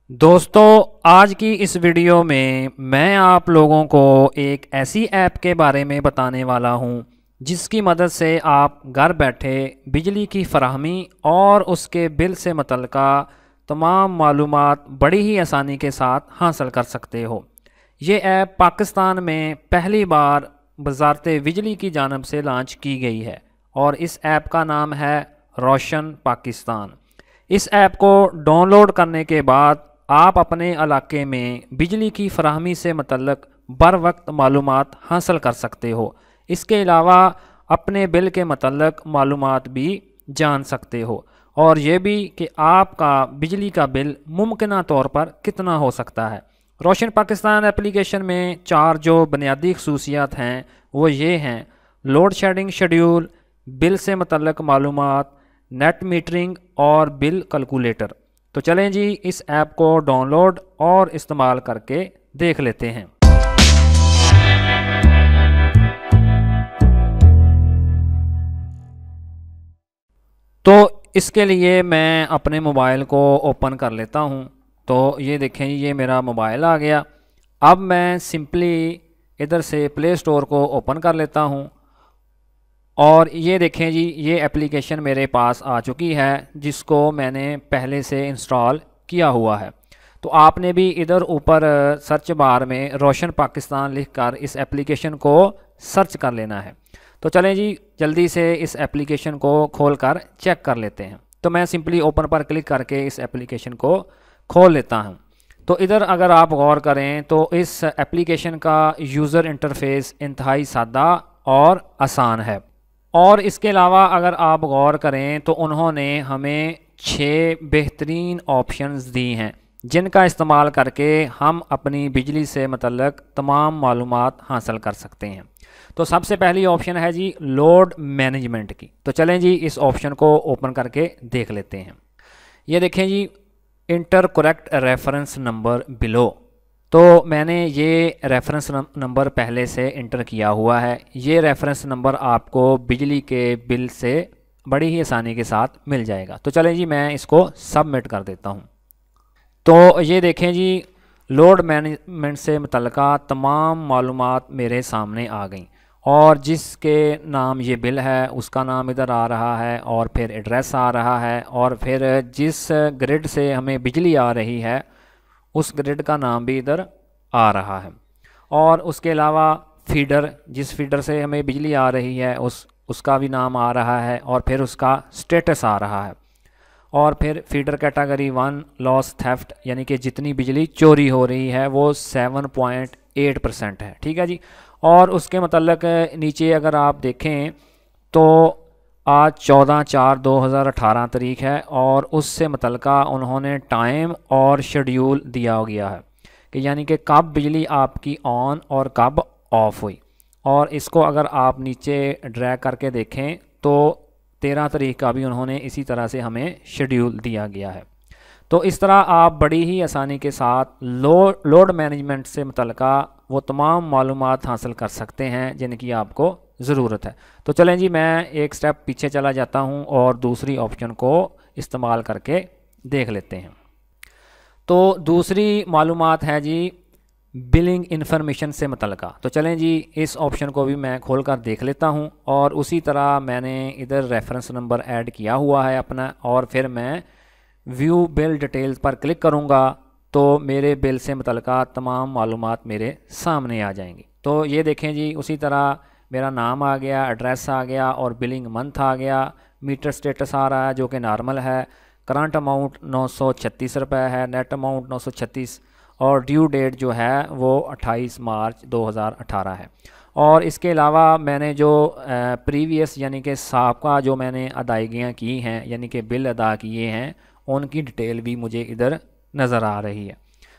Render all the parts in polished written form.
दोस्तों, आज की इस वीडियो में मैं आप लोगों को एक ऐसी ऐप के बारे में बताने वाला हूं जिसकी मदद से आप घर बैठे बिजली की फराहमी और उसके बिल से मुतल्लिका तमाम मालूमात बड़ी ही आसानी के साथ हासिल कर सकते हो। ये ऐप पाकिस्तान में पहली बार वजारत बिजली की जानब से लॉन्च की गई है और इस ऐप का नाम है रोशन पाकिस्तान। इस ऐप को डाउनलोड करने के बाद आप अपने इलाके में बिजली की फराहमी से मुतल्लिक बर वक्त मालूमात हासिल कर सकते हो। इसके अलावा अपने बिल के मुतल्लिक मालूमात भी जान सकते हो और ये भी कि आपका बिजली का बिल मुमकिन तौर पर कितना हो सकता है। रोशन पाकिस्तान एप्लीकेशन में 4 जो बुनियादी खसूसियात हैं वो ये हैं: लोड शेडिंग शेड्यूल, बिल से मुतल्लिक मालूमात, नेट मीटरिंग और बिल कैलकुलेटर। तो चलें जी, इस ऐप को डाउनलोड और इस्तेमाल करके देख लेते हैं। तो इसके लिए मैं अपने मोबाइल को ओपन कर लेता हूं। तो ये देखें, ये मेरा मोबाइल आ गया। अब मैं सिंपली इधर से प्ले स्टोर को ओपन कर लेता हूं और ये देखें जी, ये एप्लीकेशन मेरे पास आ चुकी है जिसको मैंने पहले से इंस्टॉल किया हुआ है। तो आपने भी इधर ऊपर सर्च बार में रोशन पाकिस्तान लिखकर इस एप्लीकेशन को सर्च कर लेना है। तो चलें जी, जल्दी से इस एप्लीकेशन को खोलकर चेक कर लेते हैं। तो मैं सिंपली ओपन पर क्लिक करके इस एप्लीकेशन को खोल लेता हूं। तो इधर अगर आप गौर करें तो इस एप्लीकेशन का यूज़र इंटरफेस इंतहाई सादा और आसान है। और इसके अलावा अगर आप गौर करें तो उन्होंने हमें 6 बेहतरीन ऑप्शंस दी हैं जिनका इस्तेमाल करके हम अपनी बिजली से मुतल्लिक तमाम मालूमात हासिल कर सकते हैं। तो सबसे पहली ऑप्शन है जी लोड मैनेजमेंट की। तो चलें जी, इस ऑप्शन को ओपन करके देख लेते हैं। ये देखें जी, enter correct reference number below. तो मैंने ये रेफरेंस नंबर पहले से इंटर किया हुआ है। ये रेफरेंस नंबर आपको बिजली के बिल से बड़ी ही आसानी के साथ मिल जाएगा। तो चलें जी, मैं इसको सबमिट कर देता हूँ। तो ये देखें जी, लोड मैनेजमेंट से मुतल्लिका तमाम मालूमात मेरे सामने आ गई और जिसके नाम ये बिल है उसका नाम इधर आ रहा है और फिर एड्रेस आ रहा है और फिर जिस ग्रिड से हमें बिजली आ रही है उस ग्रिड का नाम भी इधर आ रहा है। और उसके अलावा फीडर, जिस फीडर से हमें बिजली आ रही है उसका भी नाम आ रहा है और फिर उसका स्टेटस आ रहा है। और फिर फीडर कैटेगरी 1 लॉस थेफ्ट, यानी कि जितनी बिजली चोरी हो रही है वो 7.8% है। ठीक है जी। और उसके मतलब नीचे अगर आप देखें तो आज 14/4/2018 तारीख है और उससे मुतल्लिका उन्होंने टाइम और शेड्यूल दिया गया है कि यानी कि कब बिजली आपकी ऑन और कब ऑफ हुई। और इसको अगर आप नीचे ड्रैग करके देखें तो 13 तारीख का भी उन्होंने इसी तरह से हमें शेड्यूल दिया गया है। तो इस तरह आप बड़ी ही आसानी के साथ लोड मैनेजमेंट से मुतल्लिका वो तमाम मालूमात हासिल कर सकते हैं जिनकी आपको ज़रूरत है। तो चलें जी, मैं एक स्टेप पीछे चला जाता हूं और दूसरी ऑप्शन को इस्तेमाल करके देख लेते हैं। तो दूसरी मालूमात है जी बिलिंग इन्फॉर्मेशन से मुतल्लिका। तो चलें जी, इस ऑप्शन को भी मैं खोल कर देख लेता हूं और उसी तरह मैंने इधर रेफरेंस नंबर ऐड किया हुआ है अपना और फिर मैं व्यू बिल डिटेल्स पर क्लिक करूंगा तो मेरे बिल से मुतल्लिका तमाम मालूमात मेरे सामने आ जाएंगी। तो ये देखें जी, उसी तरह मेरा नाम आ गया, एड्रेस आ गया और बिलिंग मंथ आ गया। मीटर स्टेटस आ रहा है जो कि नॉर्मल है। करंट अमाउंट 936 रुपये है, नेट अमाउंट 936 और ड्यू डेट जो है वो 28 मार्च 2018 है। और इसके अलावा मैंने जो प्रीवियस यानी कि साबका जो मैंने अदायगियाँ की हैं यानी कि बिल अदा किए हैं उनकी डिटेल भी मुझे इधर नज़र आ रही है।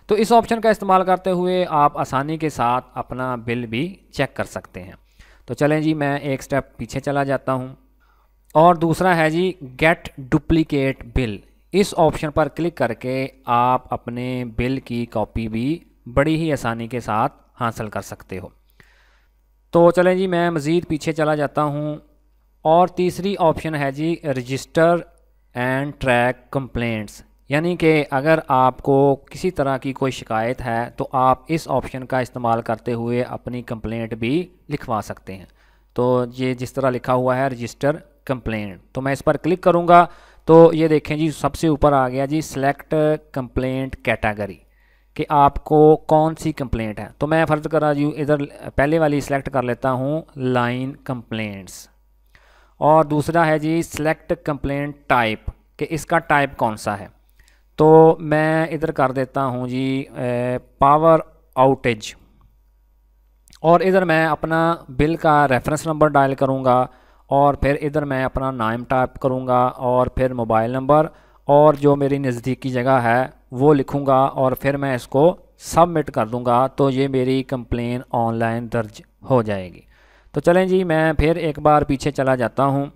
तो इस ऑप्शन का इस्तेमाल करते हुए आप आसानी के साथ अपना बिल भी चेक कर सकते हैं। तो चलें जी, मैं एक स्टेप पीछे चला जाता हूं और दूसरा है जी गेट डुप्लीकेट बिल। इस ऑप्शन पर क्लिक करके आप अपने बिल की कॉपी भी बड़ी ही आसानी के साथ हासिल कर सकते हो। तो चलें जी, मैं मज़ीद पीछे चला जाता हूं और तीसरी ऑप्शन है जी रजिस्टर एंड ट्रैक कंप्लेंट्स, यानी कि अगर आपको किसी तरह की कोई शिकायत है तो आप इस ऑप्शन का इस्तेमाल करते हुए अपनी कंप्लेंट भी लिखवा सकते हैं। तो ये जिस तरह लिखा हुआ है रजिस्टर कंप्लेंट, तो मैं इस पर क्लिक करूँगा तो ये देखें जी सबसे ऊपर आ गया जी सिलेक्ट कंप्लेंट कैटेगरी कि आपको कौन सी कंप्लेंट है। तो मैं फ़र्ज़ करा जी इधर पहले वाली सिलेक्ट कर लेता हूँ लाइन कंप्लेंट्स, और दूसरा है जी सिलेक्ट कंप्लेंट टाइप कि इसका टाइप कौन सा है। तो मैं इधर कर देता हूँ जी पावर आउटेज, और इधर मैं अपना बिल का रेफरेंस नंबर डायल करूँगा और फिर इधर मैं अपना नाम टाइप करूँगा और फिर मोबाइल नंबर और जो मेरी नज़दीकी जगह है वो लिखूँगा और फिर मैं इसको सबमिट कर दूँगा। तो ये मेरी कंप्लेन ऑनलाइन दर्ज हो जाएगी। तो चलें जी मैं फिर एक बार पीछे चला जाता हूँ,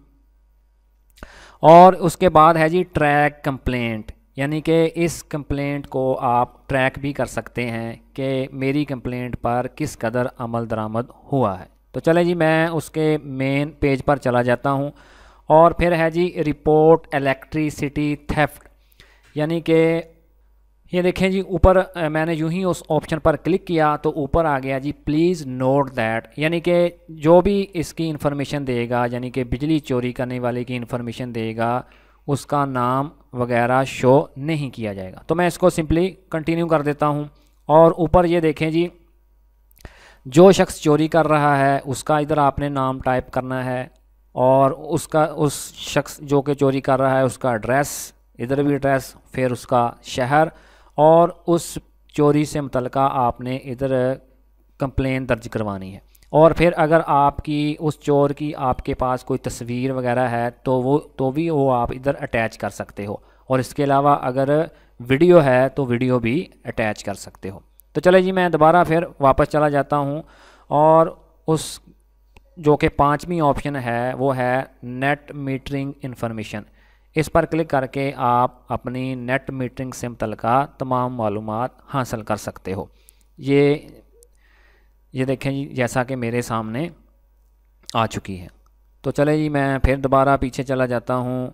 और उसके बाद है जी ट्रैक कंप्लेंट, यानी कि इस कंप्लेंट को आप ट्रैक भी कर सकते हैं कि मेरी कंप्लेंट पर किस कदर अमल दरामद हुआ है। तो चलें जी मैं उसके मेन पेज पर चला जाता हूँ, और फिर है जी रिपोर्ट इलेक्ट्रिसिटी थेफ्ट, यानी कि ये देखें जी ऊपर मैंने यूं ही उस ऑप्शन पर क्लिक किया तो ऊपर आ गया जी प्लीज़ नोट दैट, यानी कि जो भी इसकी इन्फॉर्मेशन देगा, यानी कि बिजली चोरी करने वाले की इन्फॉर्मेशन देगा, उसका नाम वगैरह शो नहीं किया जाएगा। तो मैं इसको सिंपली कंटिन्यू कर देता हूं, और ऊपर ये देखें जी जो शख्स चोरी कर रहा है उसका इधर आपने नाम टाइप करना है, और उसका उस शख्स जो कि चोरी कर रहा है उसका एड्रेस, इधर भी एड्रेस, फिर उसका शहर, और उस चोरी से मुतल्लिका आपने इधर कंप्लेन दर्ज करवानी है। और फिर अगर आपकी उस चोर की आपके पास कोई तस्वीर वगैरह है तो भी वो आप इधर अटैच कर सकते हो, और इसके अलावा अगर वीडियो है तो वीडियो भी अटैच कर सकते हो। तो चले जी मैं दोबारा फिर वापस चला जाता हूँ, और उस जो कि 5वीं ऑप्शन है वो है नेट मीटरिंग इन्फॉर्मेशन, इस पर क्लिक करके आप अपनी नेट मीटरिंग से मुतल्लिका तमाम मालूमात हासिल कर सकते हो। ये देखें जी जैसा कि मेरे सामने आ चुकी है। तो चले जी मैं फिर दोबारा पीछे चला जाता हूँ,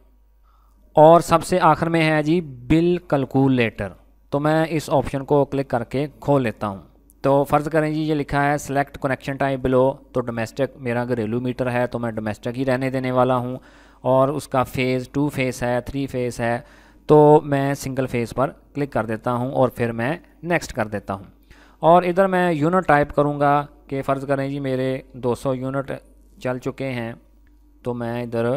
और सबसे आखिर में है जी बिल कैलकुलेटर। तो मैं इस ऑप्शन को क्लिक करके खोल लेता हूँ। तो फ़र्ज़ करें जी ये लिखा है सेलेक्ट कनेक्शन टाइप बिलो, तो डोमेस्टिक मेरा घरेलू मीटर है तो मैं डोमेस्टिक ही रहने देने वाला हूँ, और उसका फेज़ 2 फेस है, 3 फेस है, तो मैं सिंगल फेस पर क्लिक कर देता हूँ और फिर मैं नेक्स्ट कर देता हूँ। और इधर मैं यूनिट टाइप करूँगा कि फ़र्ज़ करें जी मेरे 200 यूनिट चल चुके हैं, तो मैं इधर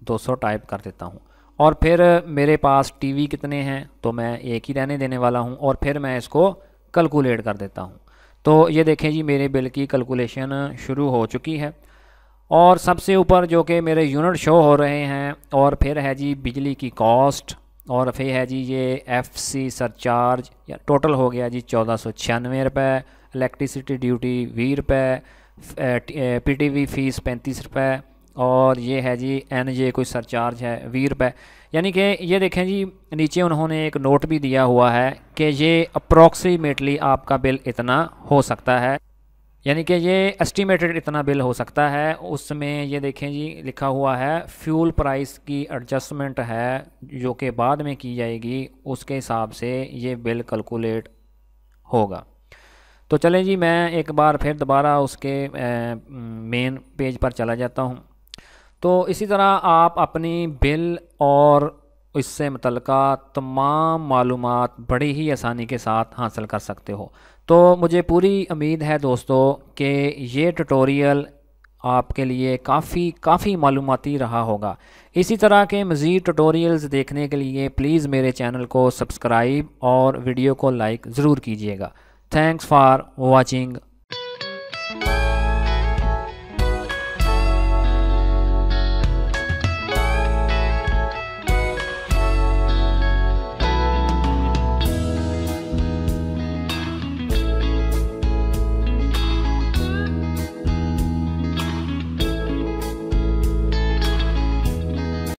200 टाइप कर देता हूँ। और फिर मेरे पास टीवी कितने हैं, तो मैं एक ही रहने देने वाला हूँ, और फिर मैं इसको कैलकुलेट कर देता हूँ। तो ये देखें जी मेरे बिल की कैलकुलेशन शुरू हो चुकी है, और सबसे ऊपर जो कि मेरे यूनिट शो हो रहे हैं, और फिर है जी बिजली की कॉस्ट, और फिर है जी ये FC सरचार्ज, या टोटल हो गया जी 1496 रुपये, इलेक्ट्रिसिटी ड्यूटी 20 रुपये, PTV फ़ीस 35 रुपये, और ये है जी NJ कोई सरचार्ज है 20 रुपये। यानी कि ये देखें जी नीचे उन्होंने एक नोट भी दिया हुआ है कि ये अप्रॉक्सीमेटली आपका बिल इतना हो सकता है, यानी कि ये एस्टिमेटेड इतना बिल हो सकता है। उसमें ये देखें जी लिखा हुआ है फ्यूल प्राइस की एडजस्टमेंट है जो कि बाद में की जाएगी, उसके हिसाब से ये बिल कैलकुलेट होगा। तो चलें जी मैं एक बार फिर दोबारा उसके मेन पेज पर चला जाता हूँ। तो इसी तरह आप अपनी बिल और इससे मुतल्लिका तमाम मालूमात बड़ी ही आसानी के साथ हासिल कर सकते हो। तो मुझे पूरी उम्मीद है दोस्तों कि ये ट्यूटोरियल आपके लिए काफ़ी मालूमाती रहा होगा। इसी तरह के मज़ीद ट्यूटोरियल्स देखने के लिए प्लीज़ मेरे चैनल को सब्सक्राइब और वीडियो को लाइक ज़रूर कीजिएगा। Thanks for watching.